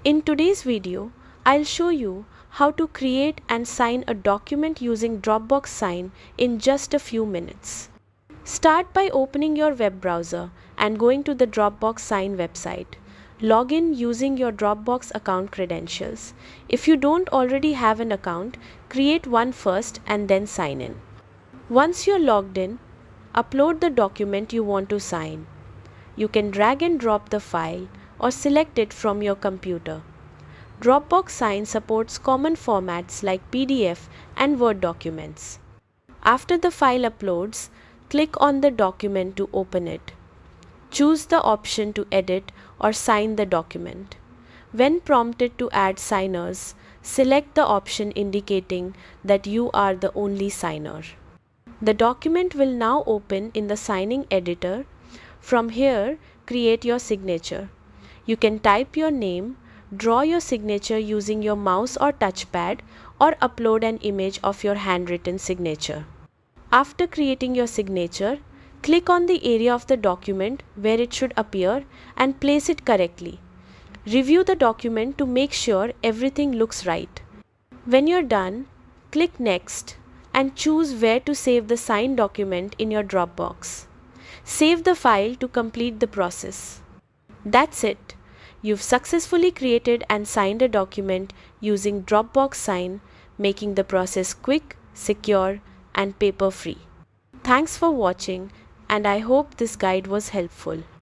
In today's video, I'll show you how to create and sign a document using Dropbox Sign in just a few minutes. Start by opening your web browser and going to the Dropbox Sign website. Log in using your Dropbox account credentials. If you don't already have an account, create one first and then sign in. Once you're logged in, upload the document you want to sign. You can drag and drop the file or select it from your computer. Dropbox Sign supports common formats like PDF and Word documents. After the file uploads, click on the document to open it. Choose the option to edit or sign the document. When prompted to add signers, select the option indicating that you are the only signer. The document will now open in the signing editor. From here, create your signature. You can type your name, draw your signature using your mouse or touchpad, or upload an image of your handwritten signature. After creating your signature, click on the area of the document where it should appear and place it correctly. Review the document to make sure everything looks right. When you're done, click Next and choose where to save the signed document in your Dropbox. Save the file to complete the process. That's it. You've successfully created and signed a document using Dropbox Sign, making the process quick, secure, and paper-free. Thanks for watching, and I hope this guide was helpful.